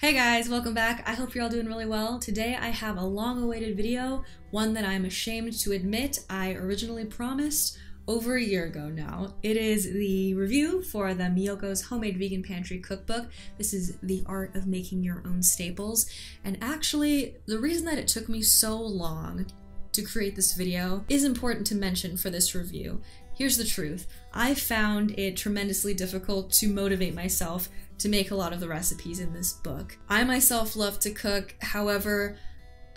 Hey guys, welcome back. I hope you're all doing really well. Today I have a long-awaited video, one that I'm ashamed to admit I originally promised over a year ago now. It is the review for the Miyoko's Homemade Vegan Pantry cookbook. This is the art of making your own staples. And actually, the reason that it took me so long to create this video is important to mention for this review. Here's the truth. I found it tremendously difficult to motivate myself to make a lot of the recipes in this book. I myself love to cook, however,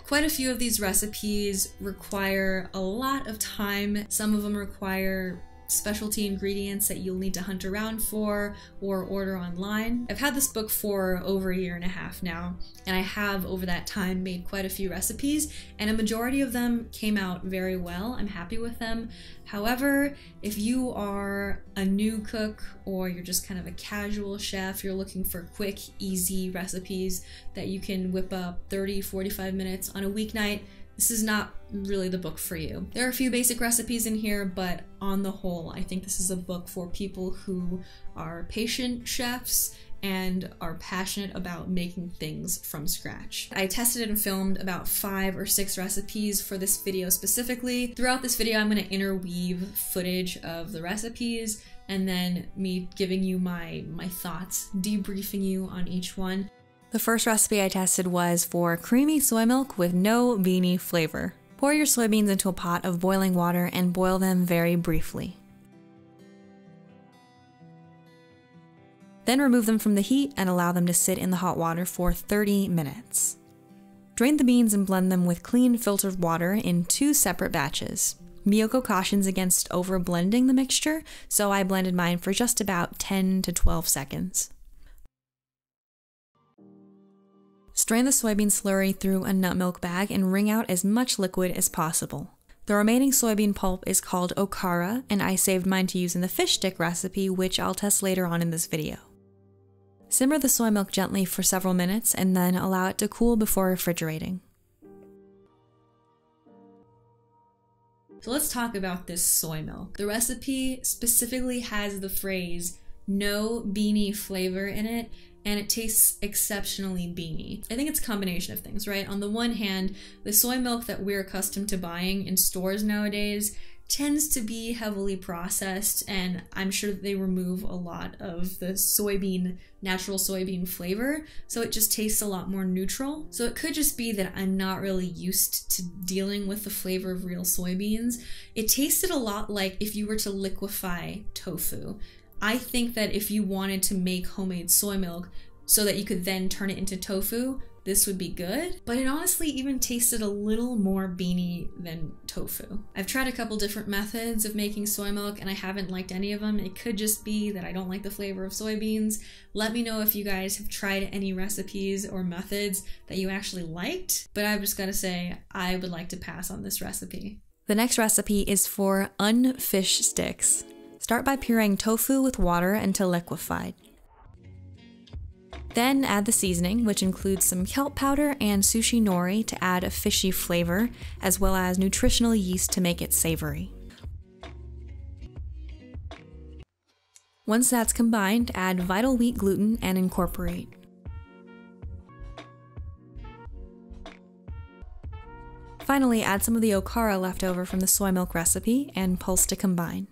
quite a few of these recipes require a lot of time. Some of them require specialty ingredients that you'll need to hunt around for or order online. I've had this book for over a year and a half now, and I have over that time made quite a few recipes, and a majority of them came out very well. I'm happy with them. However, if you are a new cook or you're just kind of a casual chef, you're looking for quick, easy recipes that you can whip up 30-45 minutes on a weeknight, this is not really the book for you. There are a few basic recipes in here, but on the whole, I think this is a book for people who are patient chefs and are passionate about making things from scratch. I tested and filmed about 5 or 6 recipes for this video specifically. Throughout this video, I'm going to interweave footage of the recipes and then me giving you my thoughts, debriefing you on each one. The first recipe I tested was for creamy soy milk with no beany flavor. Pour your soybeans into a pot of boiling water and boil them very briefly. Then remove them from the heat and allow them to sit in the hot water for 30 minutes. Drain the beans and blend them with clean filtered water in 2 separate batches. Miyoko cautions against over blending the mixture, so I blended mine for just about 10 to 12 seconds. Strain the soybean slurry through a nut milk bag and wring out as much liquid as possible. The remaining soybean pulp is called okara, and I saved mine to use in the fish stick recipe, which I'll test later on in this video. Simmer the soy milk gently for several minutes and then allow it to cool before refrigerating. So let's talk about this soy milk. The recipe specifically has the phrase "no beany flavor" in it, and it tastes exceptionally beany. I think it's a combination of things, right? On the one hand, the soy milk that we're accustomed to buying in stores nowadays tends to be heavily processed, and I'm sure that they remove a lot of the natural soybean flavor, so it just tastes a lot more neutral. So it could just be that I'm not really used to dealing with the flavor of real soybeans. It tasted a lot like if you were to liquefy tofu. I think that if you wanted to make homemade soy milk so that you could then turn it into tofu, this would be good, but it honestly even tasted a little more beany than tofu. I've tried a couple different methods of making soy milk and I haven't liked any of them. It could just be that I don't like the flavor of soybeans. Let me know if you guys have tried any recipes or methods that you actually liked, but I've just gotta say, I would like to pass on this recipe. The next recipe is for unfish sticks. Start by pureeing tofu with water until liquefied. Then add the seasoning, which includes some kelp powder and sushi nori to add a fishy flavor, as well as nutritional yeast to make it savory. Once that's combined, add vital wheat gluten and incorporate. Finally, add some of the okara left over from the soy milk recipe and pulse to combine.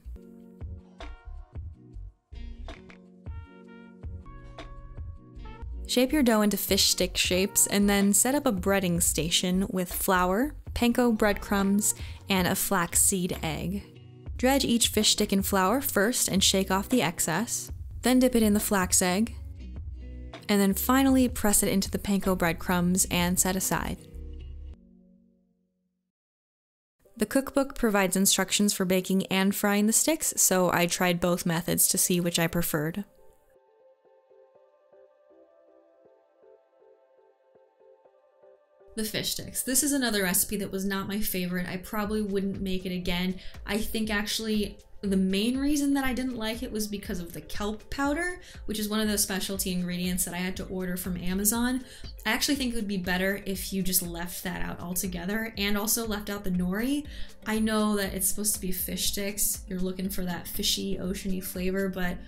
Shape your dough into fish stick shapes and then set up a breading station with flour, panko breadcrumbs, and a flaxseed egg. Dredge each fish stick in flour first and shake off the excess, then dip it in the flax egg, and then finally press it into the panko breadcrumbs and set aside. The cookbook provides instructions for baking and frying the sticks, so I tried both methods to see which I preferred. The fish sticks. This is another recipe that was not my favorite. I probably wouldn't make it again. I think actually the main reason that I didn't like it was because of the kelp powder, which is one of those specialty ingredients that I had to order from Amazon. I actually think it would be better if you just left that out altogether and also left out the nori. I know that it's supposed to be fish sticks. You're looking for that fishy, oceany flavor, but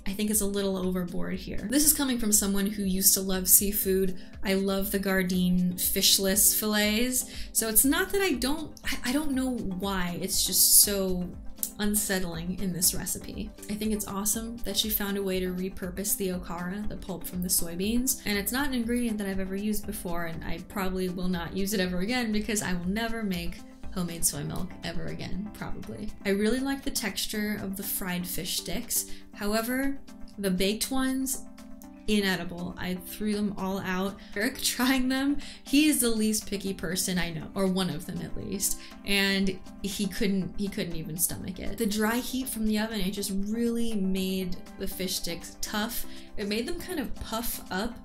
I think is a little overboard here. This is coming from someone who used to love seafood. I love the Gardein fishless fillets. So it's not that I don't know why. It's just so unsettling in this recipe. I think it's awesome that she found a way to repurpose the okara, the pulp from the soybeans, and it's not an ingredient that I've ever used before, and I probably will not use it ever again because I will never make homemade soy milk ever again, probably. I really like the texture of the fried fish sticks. However, the baked ones, inedible. I threw them all out. Eric trying them, he is the least picky person I know, or one of them at least, and he couldn't even stomach it. The dry heat from the oven, it just really made the fish sticks tough. It made them kind of puff up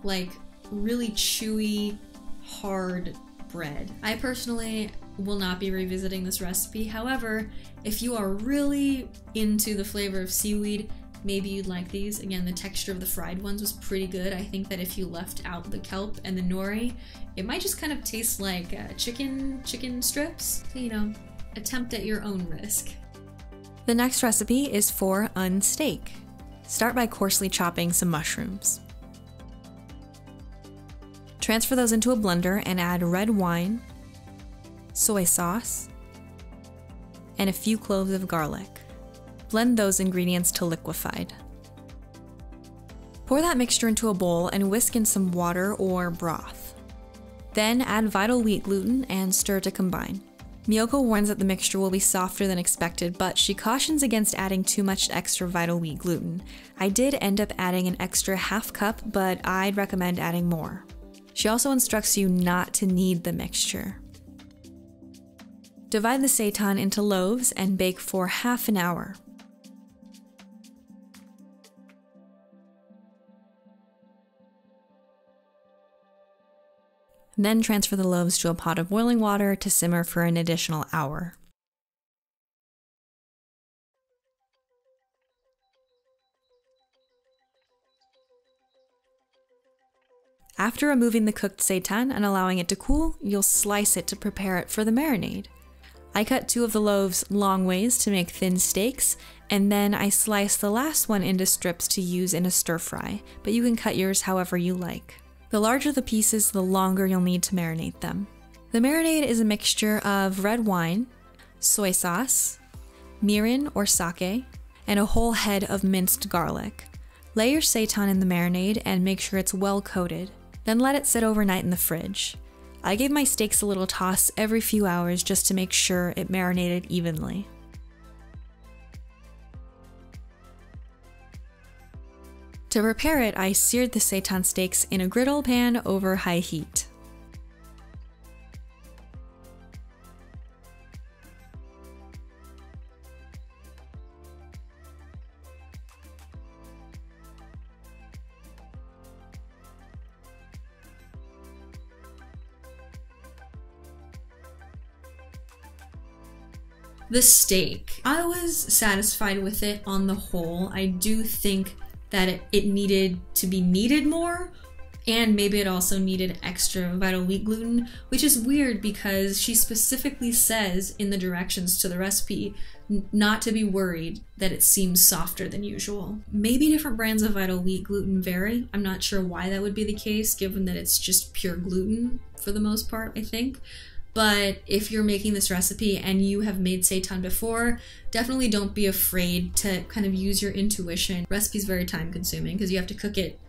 like really chewy, hard bread. I personally will not be revisiting this recipe. However, if you are really into the flavor of seaweed, maybe you'd like these. Again, the texture of the fried ones was pretty good. I think that if you left out the kelp and the nori, it might just kind of taste like chicken strips. So, you know, attempt at your own risk. The next recipe is for unsteak. Start by coarsely chopping some mushrooms. Transfer those into a blender and add red wine, soy sauce, and a few cloves of garlic. Blend those ingredients to liquefied. Pour that mixture into a bowl and whisk in some water or broth. Then add vital wheat gluten and stir to combine. Miyoko warns that the mixture will be softer than expected, but she cautions against adding too much extra vital wheat gluten. I did end up adding an extra half cup, but I'd recommend adding more. She also instructs you not to knead the mixture. Divide the seitan into loaves and bake for half an hour. Then transfer the loaves to a pot of boiling water to simmer for an additional hour. After removing the cooked seitan and allowing it to cool, you'll slice it to prepare it for the marinade. I cut 2 of the loaves long ways to make thin steaks, and then I slice the last one into strips to use in a stir fry, but you can cut yours however you like. The larger the pieces, the longer you'll need to marinate them. The marinade is a mixture of red wine, soy sauce, mirin or sake, and a whole head of minced garlic. Lay your seitan in the marinade and make sure it's well coated. Then let it sit overnight in the fridge. I gave my steaks a little toss every few hours just to make sure it marinated evenly. To prepare it, I seared the seitan steaks in a griddle pan over high heat. The steak, I was satisfied with it on the whole. I do think that it needed to be kneaded more, and maybe it also needed extra vital wheat gluten, which is weird because she specifically says in the directions to the recipe not to be worried that it seems softer than usual. Maybe different brands of vital wheat gluten vary. I'm not sure why that would be the case, given that it's just pure gluten for the most part, I think. But if you're making this recipe and you have made seitan before, definitely don't be afraid to kind of use your intuition. Recipe's very time consuming because you have to cook it,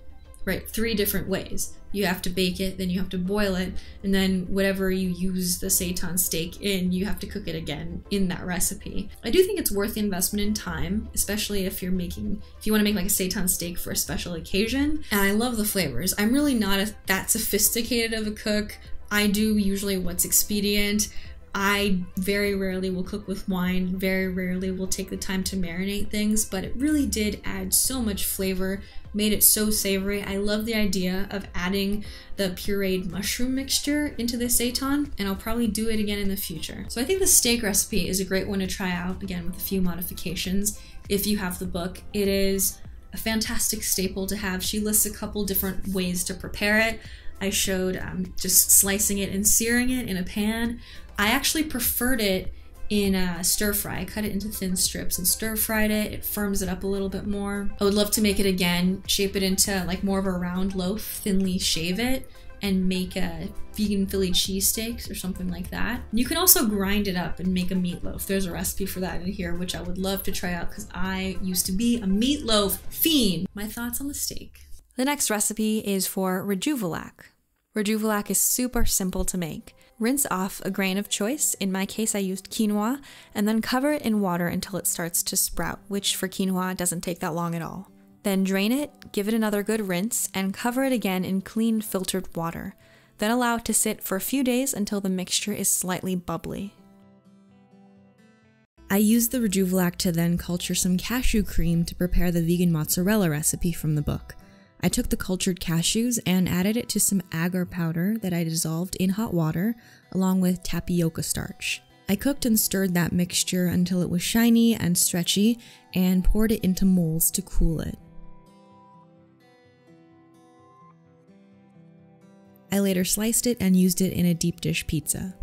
right, 3 different ways. You have to bake it, then you have to boil it, and then whatever you use the seitan steak in, you have to cook it again in that recipe. I do think it's worth the investment in time, especially if you want to make like a seitan steak for a special occasion. And I love the flavors. I'm really not that sophisticated of a cook. I do usually what's expedient. I very rarely will cook with wine, very rarely will take the time to marinate things, but it really did add so much flavor, made it so savory. I love the idea of adding the pureed mushroom mixture into the seitan, and I'll probably do it again in the future. So I think the steak recipe is a great one to try out, again with a few modifications, if you have the book. It is a fantastic staple to have. She lists a couple different ways to prepare it. I showed just slicing it and searing it in a pan. I actually preferred it in a stir fry. I cut it into thin strips and stir fried it. It firms it up a little bit more. I would love to make it again, shape it into like more of a round loaf, thinly shave it, and make a vegan Philly cheesesteaks or something like that. You can also grind it up and make a meatloaf. There's a recipe for that in here, which I would love to try out because I used to be a meatloaf fiend. My thoughts on the steak. The next recipe is for rejuvelac. Rejuvelac is super simple to make. Rinse off a grain of choice, in my case I used quinoa, and then cover it in water until it starts to sprout, which for quinoa doesn't take that long at all. Then drain it, give it another good rinse, and cover it again in clean filtered water. Then allow it to sit for a few days until the mixture is slightly bubbly. I used the rejuvelac to then culture some cashew cream to prepare the vegan mozzarella recipe from the book. I took the cultured cashews and added it to some agar powder that I dissolved in hot water, along with tapioca starch. I cooked and stirred that mixture until it was shiny and stretchy, and poured it into molds to cool it. I later sliced it and used it in a deep dish pizza.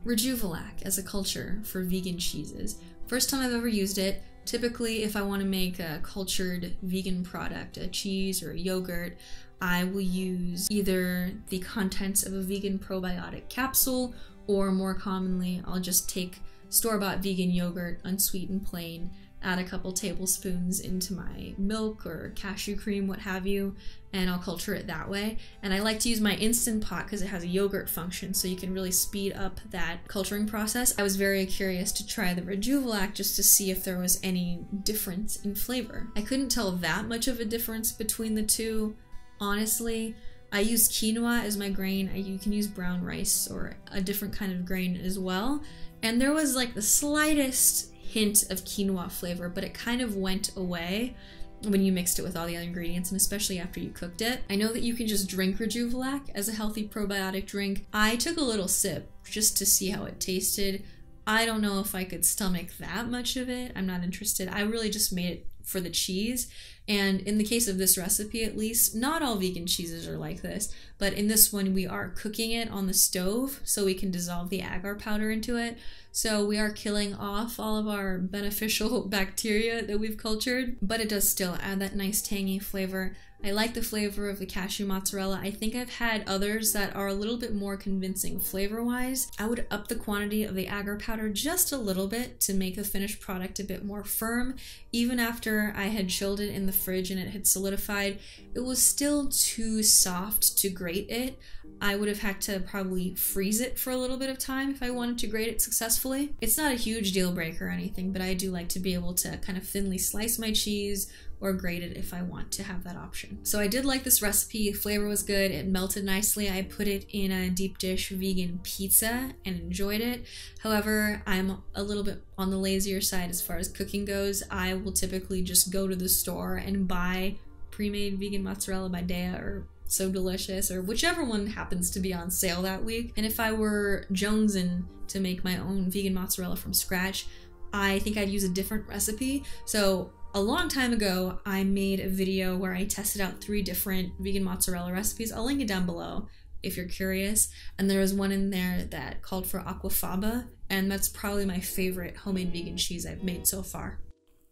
Rejuvelac as a culture for vegan cheeses. First time I've ever used it. Typically, if I want to make a cultured vegan product, a cheese or a yogurt, I will use either the contents of a vegan probiotic capsule, or more commonly, I'll just take store-bought vegan yogurt, unsweetened plain, add a couple tablespoons into my milk or cashew cream, what have you, and I'll culture it that way. And I like to use my Instant Pot because it has a yogurt function, so you can really speed up that culturing process. I was very curious to try the rejuvelac just to see if there was any difference in flavor. I couldn't tell that much of a difference between the two, honestly. I use quinoa as my grain. You can use brown rice or a different kind of grain as well. And there was like the slightest hint of quinoa flavor, but it kind of went away when you mixed it with all the other ingredients, and especially after you cooked it. I know that you can just drink rejuvelac as a healthy probiotic drink. I took a little sip just to see how it tasted. I don't know if I could stomach that much of it. I'm not interested. I really just made it for the cheese. And in the case of this recipe, at least, not all vegan cheeses are like this, but in this one we are cooking it on the stove so we can dissolve the agar powder into it. So we are killing off all of our beneficial bacteria that we've cultured, but it does still add that nice tangy flavor. I like the flavor of the cashew mozzarella. I think I've had others that are a little bit more convincing flavor-wise. I would up the quantity of the agar powder just a little bit to make the finished product a bit more firm. Even after I had chilled it in the fridge and it had solidified, it was still too soft to grate it. I would have had to probably freeze it for a little bit of time if I wanted to grate it successfully. It's not a huge deal breaker or anything, but I do like to be able to kind of thinly slice my cheese or grate it if I want to have that option. So I did like this recipe. The flavor was good. It melted nicely. I put it in a deep dish vegan pizza and enjoyed it. However, I'm a little bit on the lazier side as far as cooking goes. I will typically just go to the store and buy pre-made vegan mozzarella by Dea or So Delicious, or whichever one happens to be on sale that week. And if I were jonesing to make my own vegan mozzarella from scratch, I think I'd use a different recipe. So a long time ago, I made a video where I tested out 3 different vegan mozzarella recipes. I'll link it down below if you're curious. And there was one in there that called for aquafaba, and that's probably my favorite homemade vegan cheese I've made so far.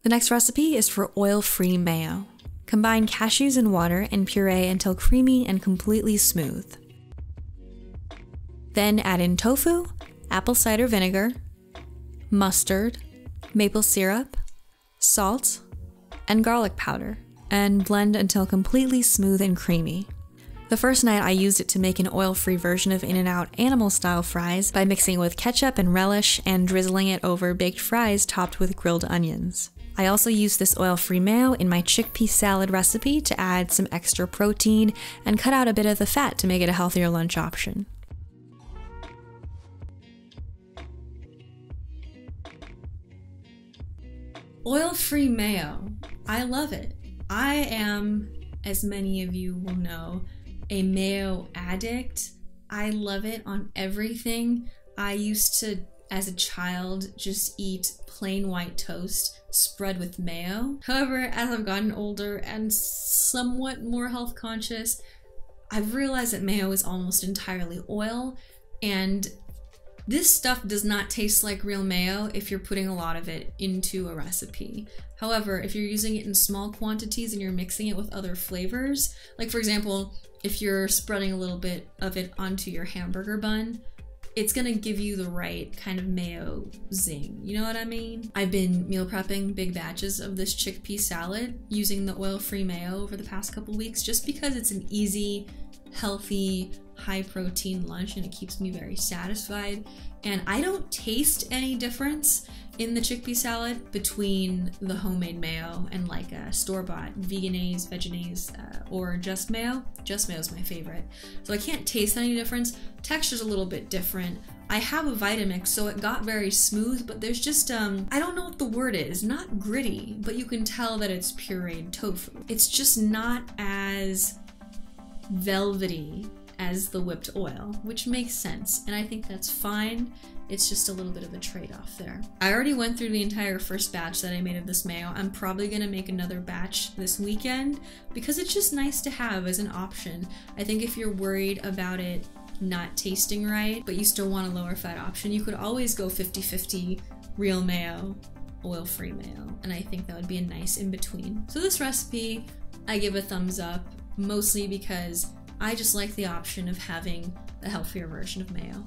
The next recipe is for oil-free mayo. Combine cashews and water and puree until creamy and completely smooth. Then add in tofu, apple cider vinegar, mustard, maple syrup, salt, and garlic powder, and blend until completely smooth and creamy. The first night I used it to make an oil-free version of In-N-Out animal-style fries by mixing it with ketchup and relish and drizzling it over baked fries topped with grilled onions. I also used this oil-free mayo in my chickpea salad recipe to add some extra protein and cut out a bit of the fat to make it a healthier lunch option. Oil-free mayo. I love it. I am, as many of you will know, a mayo addict. I love it on everything. I used to, as a child, just eat plain white toast spread with mayo. However, as I've gotten older and somewhat more health conscious, I've realized that mayo is almost entirely oil, and This stuff does not taste like real mayo if you're putting a lot of it into a recipe. However, if you're using it in small quantities and you're mixing it with other flavors, like for example, if you're spreading a little bit of it onto your hamburger bun, it's gonna give you the right kind of mayo zing, you know what I mean? I've been meal prepping big batches of this chickpea salad using the oil-free mayo over the past couple weeks just because it's an easy, healthy, high protein lunch and it keeps me very satisfied. And I don't taste any difference in the chickpea salad between the homemade mayo and like a store-bought veganaise, veganaise, or just mayo. Just mayo is my favorite. So I can't taste any difference. Texture's a little bit different. I have a Vitamix, so it got very smooth, but there's just, I don't know what the word is, not gritty, but you can tell that it's pureed tofu. It's just not as velvety as the whipped oil, which makes sense, and I think that's fine. It's just a little bit of a trade-off there. I already went through the entire first batch that I made of this mayo. I'm probably gonna make another batch this weekend because it's just nice to have as an option. I think if you're worried about it not tasting right, but you still want a lower fat option, you could always go 50-50 real mayo, oil-free mayo, and I think that would be a nice in-between. So this recipe, I give a thumbs up, mostly because I just like the option of having the healthier version of mayo.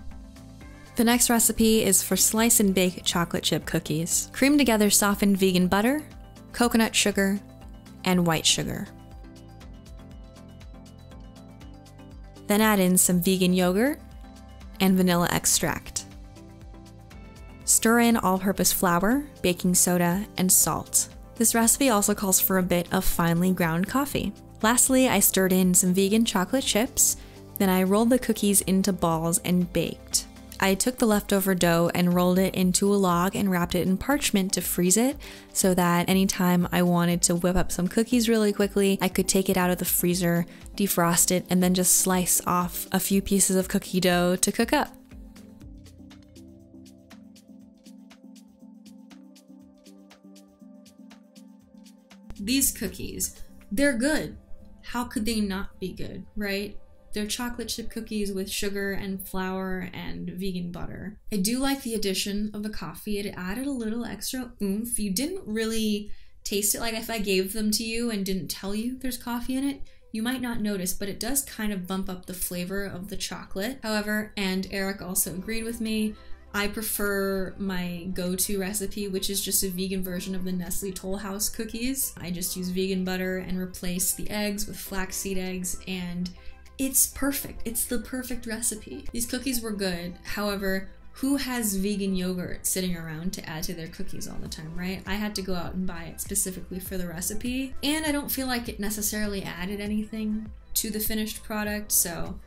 The next recipe is for slice and bake chocolate chip cookies. Cream together softened vegan butter, coconut sugar, and white sugar. Then add in some vegan yogurt and vanilla extract. Stir in all-purpose flour, baking soda, and salt. This recipe also calls for a bit of finely ground coffee. Lastly, I stirred in some vegan chocolate chips, then I rolled the cookies into balls and baked. I took the leftover dough and rolled it into a log and wrapped it in parchment to freeze it so that anytime I wanted to whip up some cookies really quickly, I could take it out of the freezer, defrost it, and then just slice off a few pieces of cookie dough to cook up. These cookies, they're good. How could they not be good, right? They're chocolate chip cookies with sugar and flour and vegan butter. I do like the addition of the coffee. It added a little extra oomph. You didn't really taste it. Like if I gave them to you and didn't tell you there's coffee in it, you might not notice, but it does kind of bump up the flavor of the chocolate. However, and Eric also agreed with me, I prefer my go-to recipe, which is just a vegan version of the Nestle Toll House cookies. I just use vegan butter and replace the eggs with flaxseed eggs, and it's perfect. It's the perfect recipe. These cookies were good. However, who has vegan yogurt sitting around to add to their cookies all the time, right? I had to go out and buy it specifically for the recipe, and I don't feel like it necessarily added anything to the finished product, so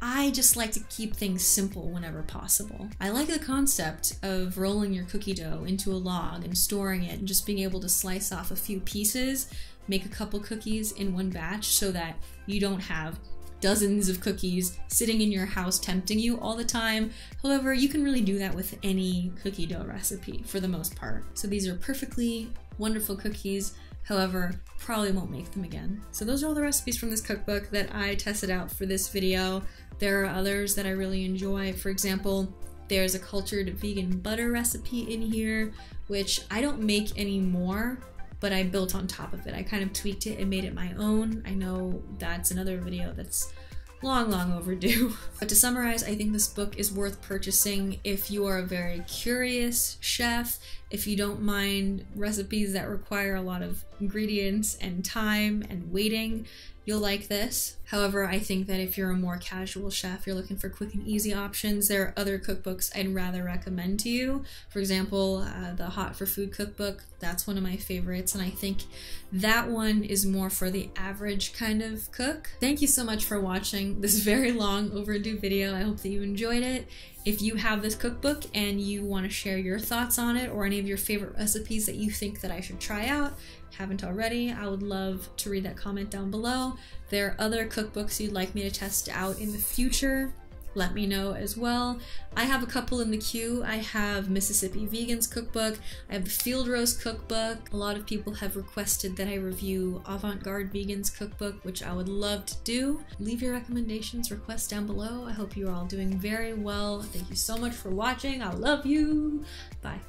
I just like to keep things simple whenever possible. I like the concept of rolling your cookie dough into a log and storing it and just being able to slice off a few pieces, make a couple cookies in one batch so that you don't have dozens of cookies sitting in your house tempting you all the time. However, you can really do that with any cookie dough recipe for the most part. So these are perfectly wonderful cookies. However, probably won't make them again. So those are all the recipes from this cookbook that I tested out for this video. There are others that I really enjoy. For example, there's a cultured vegan butter recipe in here, which I don't make anymore, but I built on top of it. I kind of tweaked it and made it my own. I know that's another video that's long overdue. But to summarize, I think this book is worth purchasing if you are a very curious chef, if you don't mind recipes that require a lot of ingredients and time and waiting, you'll like this. However, I think that if you're a more casual chef, you're looking for quick and easy options, there are other cookbooks I'd rather recommend to you. For example, the Hot for Food cookbook, that's one of my favorites, and I think that one is more for the average kind of cook. Thank you so much for watching this very long overdue video. I hope that you enjoyed it. If you have this cookbook and you want to share your thoughts on it or any of your favorite recipes that you think that I should try out, haven't already, I would love to read that comment down below. There are other cookbooks you'd like me to test out in the future, let me know as well. I have a couple in the queue. I have Mississippi Vegan's cookbook. I have the Field Roast cookbook. A lot of people have requested that I review Avant-Garde Vegan's cookbook, which I would love to do. Leave your recommendations, requests down below. I hope you're all doing very well. Thank you so much for watching. I love you. Bye.